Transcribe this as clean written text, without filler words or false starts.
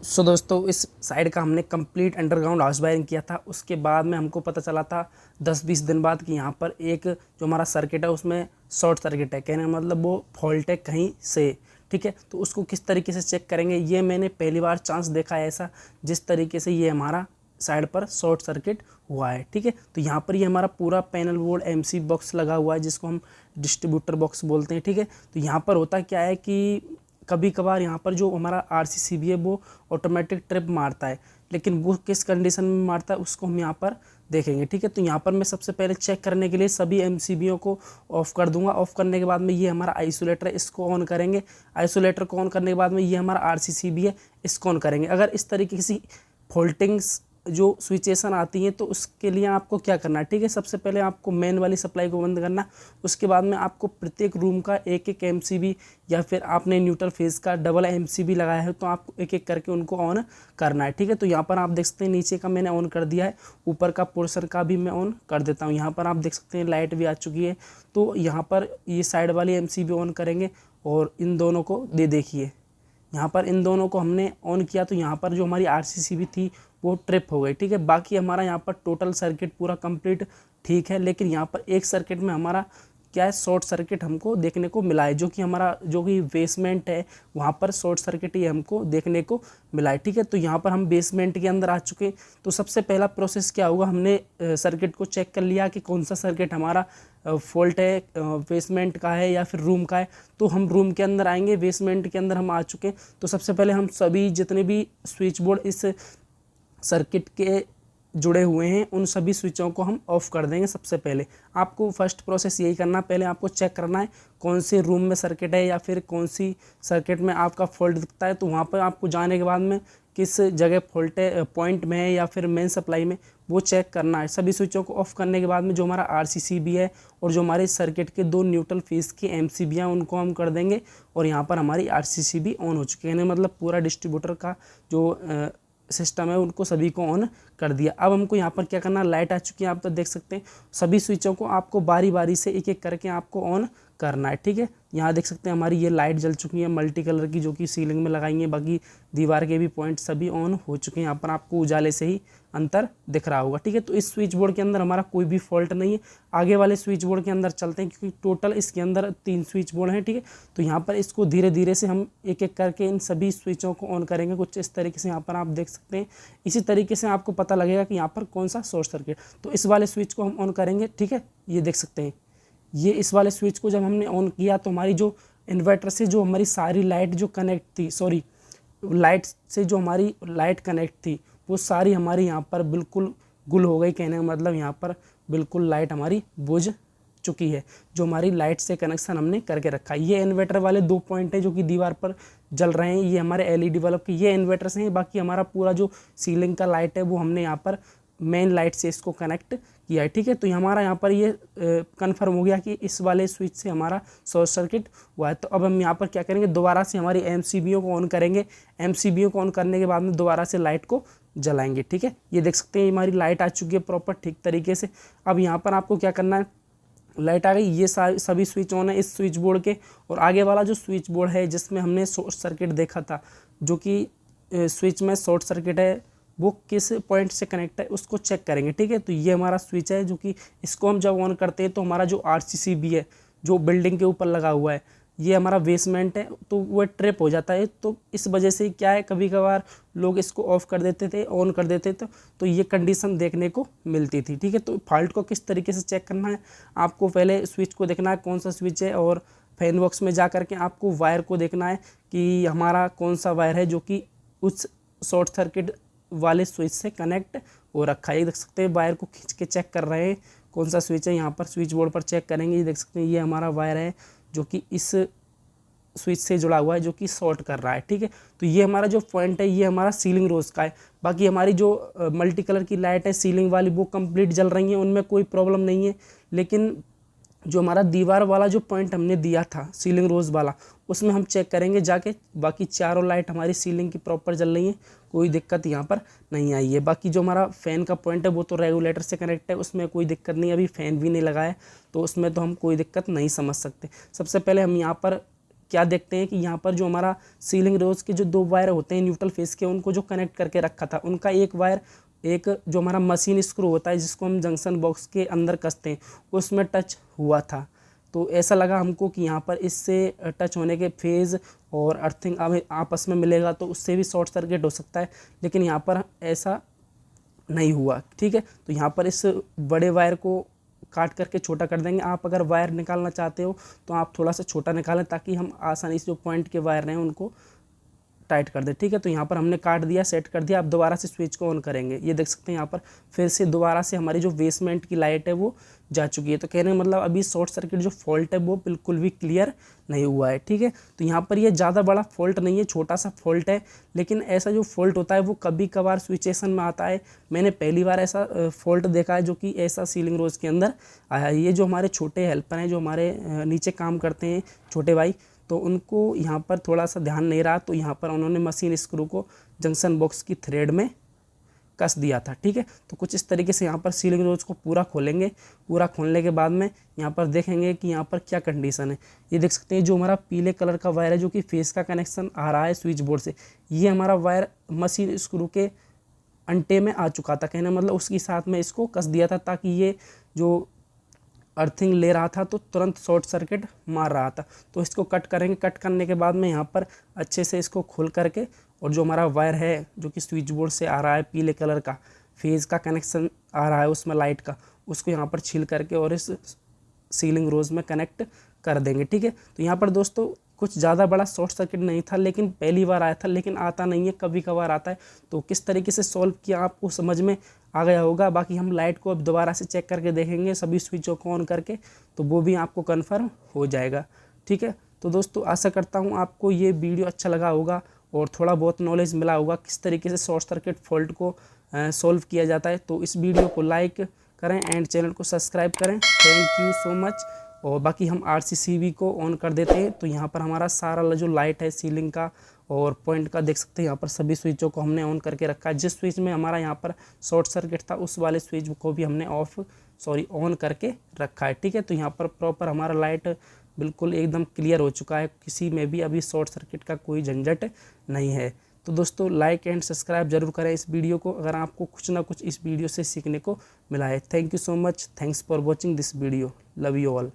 सो दोस्तों, इस साइड का हमने कंप्लीट अंडरग्राउंड हाउस वायरिंग किया था। उसके बाद में हमको पता चला था 10-20 दिन बाद कि यहाँ पर एक जो हमारा सर्किट है उसमें शॉर्ट सर्किट है। कहने का मतलब वो फॉल्ट है कहीं से। ठीक है, तो उसको किस तरीके से चेक करेंगे, ये मैंने पहली बार चांस देखा है ऐसा, जिस तरीके से ये हमारा साइड पर शॉर्ट सर्किट हुआ है। ठीक है, तो यहाँ पर ये हमारा पूरा पैनल बोर्ड एमसी बॉक्स लगा हुआ है, जिसको हम डिस्ट्रीब्यूटर बॉक्स बोलते हैं। ठीक है, तो यहाँ पर होता क्या है कि कभी कभार यहाँ पर जो हमारा आरसीसीबी है वो ऑटोमेटिक ट्रिप मारता है, लेकिन वो किस कंडीशन में मारता है उसको हम यहाँ पर देखेंगे। ठीक है, तो यहाँ पर मैं सबसे पहले चेक करने के लिए सभी एमसीबीओ को ऑफ़ कर दूंगा। ऑफ़ करने के बाद में ये हमारा आइसोलेटर है, इसको ऑन करेंगे। आइसोलेटर को ऑन करने के बाद में ये हमारा आरसीसीबी है, इसको ऑन करेंगे। अगर इस तरीके से फॉल्टिंग्स जो स्विचेशन आती हैं तो उसके लिए आपको क्या करना है, ठीक है, सबसे पहले आपको मेन वाली सप्लाई को बंद करना। उसके बाद में आपको प्रत्येक रूम का एक एक एमसीबी या फिर आपने न्यूट्रल फेज का डबल एमसीबी लगाया है तो आपको एक एक करके उनको ऑन करना है। ठीक है, तो यहाँ पर आप देख सकते हैं नीचे का मैंने ऑन कर दिया है, ऊपर का पोर्शन का भी मैं ऑन कर देता हूँ। यहाँ पर आप देख सकते हैं लाइट भी आ चुकी है। तो यहाँ पर ये साइड वाली एमसीबी ऑन करेंगे और इन दोनों को देखिए यहाँ पर इन दोनों को हमने ऑन किया तो यहाँ पर जो हमारी आरसीसीबी थी वो ट्रिप हो गई। ठीक है, बाकी हमारा यहाँ पर टोटल सर्किट पूरा कंप्लीट ठीक है, लेकिन यहाँ पर एक सर्किट में हमारा क्या है, शॉर्ट सर्किट हमको देखने को मिला है, जो कि हमारा जो कि बेसमेंट है वहाँ पर शॉर्ट सर्किट ही हमको देखने को मिला है। ठीक है, तो यहाँ पर हम बेसमेंट के अंदर आ चुके हैं। तो सबसे पहला प्रोसेस क्या होगा, हमने सर्किट को चेक कर लिया कि कौन सा सर्किट हमारा फॉल्ट है, बेसमेंट का है या फिर रूम का है। तो हम रूम के अंदर आएंगे, बेसमेंट के अंदर हम आ चुके हैं। तो सबसे पहले हम सभी जितने भी स्विच बोर्ड इस सर्किट के जुड़े हुए हैं उन सभी स्विचों को हम ऑफ़ कर देंगे। सबसे पहले आपको फर्स्ट प्रोसेस यही करना, पहले आपको चेक करना है कौन से रूम में सर्किट है या फिर कौन सी सर्किट में आपका फॉल्ट दिखता है। तो वहाँ पर आपको जाने के बाद में किस जगह फॉल्ट है, पॉइंट में है या फिर मेन सप्लाई में, वो चेक करना है। सभी स्विचों को ऑफ़ करने के बाद में जो हमारा आरसीसीबी है और जो हमारे सर्किट के दो न्यूट्रल फेज की एमसीबी हैं उनको हम कर देंगे और यहाँ पर हमारी आरसीसीबी ऑन हो चुकी है। मतलब पूरा डिस्ट्रीब्यूटर का जो सिस्टम है उनको सभी को ऑन कर दिया। अब हमको यहाँ पर क्या करना, लाइट आ चुकी है, आप तो देख सकते हैं। सभी स्विचों को आपको बारी बारी से एक एक करके आपको ऑन करना है। ठीक है, यहाँ देख सकते हैं हमारी ये लाइट जल चुकी है मल्टी कलर की, जो कि सीलिंग में लगाई है। बाकी दीवार के भी पॉइंट सभी ऑन हो चुके हैं। यहाँ पर आपको उजाले से ही अंतर दिख रहा होगा। ठीक है, तो इस स्विच बोर्ड के अंदर हमारा कोई भी फॉल्ट नहीं है। आगे वाले स्विच बोर्ड के अंदर चलते हैं, क्योंकि टोटल इसके अंदर 3 स्विच बोर्ड हैं। ठीक है, तो यहाँ पर इसको धीरे धीरे से हम एक एक करके इन सभी स्विचों को ऑन करेंगे। कुछ इस तरीके से यहाँ पर आप देख सकते हैं। इसी तरीके से आपको पता लगेगा कि यहाँ पर कौन सा शॉर्ट सर्किट। तो इस वाले स्विच को हम ऑन करेंगे। ठीक है, ये देख सकते हैं, ये इस वाले स्विच को जब हमने ऑन किया तो हमारी जो इन्वर्टर से जो हमारी सारी लाइट जो कनेक्ट थी, सॉरी, लाइट से जो हमारी लाइट कनेक्ट थी वो सारी हमारी यहाँ पर बिल्कुल गुल हो गई। कहने का मतलब यहाँ पर बिल्कुल लाइट हमारी बुझ चुकी है, जो हमारी लाइट से कनेक्शन हमने करके रखा है। ये इन्वर्टर वाले 2 पॉइंट हैं जो कि दीवार पर जल रहे हैं, ये हमारे एलईडी बल्ब के ये इन्वर्टर्स हैं। बाकी हमारा पूरा जो सीलिंग का लाइट है वो हमने यहाँ पर मेन लाइट से इसको कनेक्ट किया है। ठीक है, तो हमारा यहाँ पर ये कंफर्म हो गया कि इस वाले स्विच से हमारा शॉर्ट सर्किट हुआ है। तो अब हम यहाँ पर क्या करेंगे, दोबारा से हमारी एमसीबीओ को ऑन करेंगे। एमसीबीओ को ऑन करने के बाद में दोबारा से लाइट को जलाएंगे। ठीक है, ये देख सकते हैं हमारी लाइट आ चुकी है प्रॉपर ठीक तरीके से। अब यहाँ पर आपको क्या करना है, लाइट आ गई, ये सभी स्विच ऑन है इस स्विच बोर्ड के। और आगे वाला जो स्विच बोर्ड है जिसमें हमने शॉर्ट सर्किट देखा था, जो कि स्विच में शॉर्ट सर्किट है, वो किस पॉइंट से कनेक्ट है उसको चेक करेंगे। ठीक है, तो ये हमारा स्विच है, जो कि इसको हम जब ऑन करते हैं तो हमारा जो आरसीसीबी है जो बिल्डिंग के ऊपर लगा हुआ है, ये हमारा बेसमेंट है, तो वो ट्रिप हो जाता है। तो इस वजह से क्या है, कभी कभार लोग इसको ऑफ़ कर देते थे, ऑन कर देते थे, तो ये कंडीशन देखने को मिलती थी। ठीक है, तो फॉल्ट को किस तरीके से चेक करना है, आपको पहले स्विच को देखना है कौन सा स्विच है, और फैन बॉक्स में जा करके आपको वायर को देखना है कि हमारा कौन सा वायर है जो कि उस शॉर्ट सर्किट वाले स्विच से कनेक्ट हो रखा है। ये देख सकते हैं वायर को खींच के चेक कर रहे हैं कौन सा स्विच है। यहाँ पर स्विच बोर्ड पर चेक करेंगे, ये देख सकते हैं ये हमारा वायर है जो कि इस स्विच से जुड़ा हुआ है, जो कि शॉर्ट कर रहा है। ठीक है, तो ये हमारा जो पॉइंट है ये हमारा सीलिंग रोज का है। बाकी हमारी जो मल्टी कलर की लाइट है सीलिंग वाली वो कंप्लीट जल रही है, उनमें कोई प्रॉब्लम नहीं है। लेकिन जो हमारा दीवार वाला जो पॉइंट हमने दिया था सीलिंग रोज वाला, उसमें हम चेक करेंगे जाके। बाकी चारों लाइट हमारी सीलिंग की प्रॉपर जल रही है, कोई दिक्कत यहाँ पर नहीं आई है। बाकी जो हमारा फ़ैन का पॉइंट है वो तो रेगुलेटर से कनेक्ट है, उसमें कोई दिक्कत नहीं। अभी फ़ैन भी नहीं लगा है तो उसमें तो हम कोई दिक्कत नहीं समझ सकते। सबसे पहले हम यहाँ पर क्या देखते हैं कि यहाँ पर जो हमारा सीलिंग रोज के जो 2 वायर होते हैं न्यूट्रल फेस के, उनको जो कनेक्ट करके रखा था, उनका एक वायर एक जो हमारा मशीन स्क्रू होता है जिसको हम जंक्शन बॉक्स के अंदर कसते हैं, उसमें टच हुआ था। तो ऐसा लगा हमको कि यहाँ पर इससे टच होने के फेज़ और अर्थिंग आपस में मिलेगा तो उससे भी शॉर्ट सर्किट हो सकता है, लेकिन यहाँ पर ऐसा नहीं हुआ। ठीक है, तो यहाँ पर इस बड़े वायर को काट करके छोटा कर देंगे। आप अगर वायर निकालना चाहते हो तो आप थोड़ा सा छोटा निकालें ताकि हम आसानी से जो पॉइंट के वायर हैं उनको टाइट कर दे। ठीक है, तो यहाँ पर हमने काट दिया, सेट कर दिया। अब दोबारा से स्विच को ऑन करेंगे, ये देख सकते हैं यहाँ पर फिर से दोबारा से हमारी जो बेसमेंट की लाइट है वो जा चुकी है। तो कहने का मतलब अभी शॉर्ट सर्किट जो फॉल्ट है वो बिल्कुल भी क्लियर नहीं हुआ है। ठीक है, तो यहाँ पर ये ज़्यादा बड़ा फॉल्ट नहीं है, छोटा सा फॉल्ट है, लेकिन ऐसा जो फॉल्ट होता है वो कभी कभार स्विचेशन में आता है। मैंने पहली बार ऐसा फॉल्ट देखा है जो कि ऐसा सीलिंग रोज के अंदर आया है। ये जो हमारे छोटे हेल्पर हैं, जो हमारे नीचे काम करते हैं छोटे भाई, तो उनको यहाँ पर थोड़ा सा ध्यान नहीं रहा, तो यहाँ पर उन्होंने मशीन स्क्रू को जंक्शन बॉक्स की थ्रेड में कस दिया था। ठीक है, तो कुछ इस तरीके से यहाँ पर सीलिंग रोज को पूरा खोलेंगे। पूरा खोलने के बाद में यहाँ पर देखेंगे कि यहाँ पर क्या कंडीशन है। ये देख सकते हैं जो हमारा पीले कलर का वायर है जो कि फेस का कनेक्शन आ रहा है स्विच बोर्ड से, ये हमारा वायर मशीन स्क्रू के अंटे में आ चुका था। कहने मतलब उसके साथ में इसको कस दिया था ताकि ये जो अर्थिंग ले रहा था तो तुरंत शॉर्ट सर्किट मार रहा था। तो इसको कट करेंगे। कट करने के बाद में यहाँ पर अच्छे से इसको खोल करके, और जो हमारा वायर है जो कि स्विच बोर्ड से आ रहा है पीले कलर का, फेज़ का कनेक्शन आ रहा है उसमें लाइट का, उसको यहाँ पर छील करके और इस सीलिंग रोज में कनेक्ट कर देंगे। ठीक है, तो यहाँ पर दोस्तों कुछ ज़्यादा बड़ा शॉर्ट सर्किट नहीं था, लेकिन पहली बार आया था, लेकिन आता नहीं है, कभी कभार आता है। तो किस तरीके से सॉल्व किया आपको समझ में आ गया होगा। बाकी हम लाइट को अब दोबारा से चेक करके देखेंगे सभी स्विचों को ऑन करके, तो वो भी आपको कन्फर्म हो जाएगा। ठीक है, तो दोस्तों आशा करता हूँ आपको ये वीडियो अच्छा लगा होगा और थोड़ा बहुत नॉलेज मिला होगा किस तरीके से शॉर्ट सर्किट फॉल्ट को सॉल्व किया जाता है। तो इस वीडियो को लाइक करें एंड चैनल को सब्सक्राइब करें। Thank you so much. और बाकी हम RCCB को ऑन कर देते हैं, तो यहाँ पर हमारा सारा जो लाइट है सीलिंग का और पॉइंट का देख सकते हैं, यहाँ पर सभी स्विचों को हमने ऑन करके रखा है। जिस स्विच में हमारा यहाँ पर शॉर्ट सर्किट था उस वाले स्विच को भी हमने ऑन करके रखा है। ठीक है, तो यहाँ पर प्रॉपर हमारा लाइट बिल्कुल एकदम क्लियर हो चुका है, किसी में भी अभी शॉर्ट सर्किट का कोई झंझट नहीं है। तो दोस्तों लाइक एंड सब्सक्राइब जरूर करें इस वीडियो को अगर आपको कुछ ना कुछ इस वीडियो से सीखने को मिला है। Thank you so much. Thanks for watching this video. Love you all.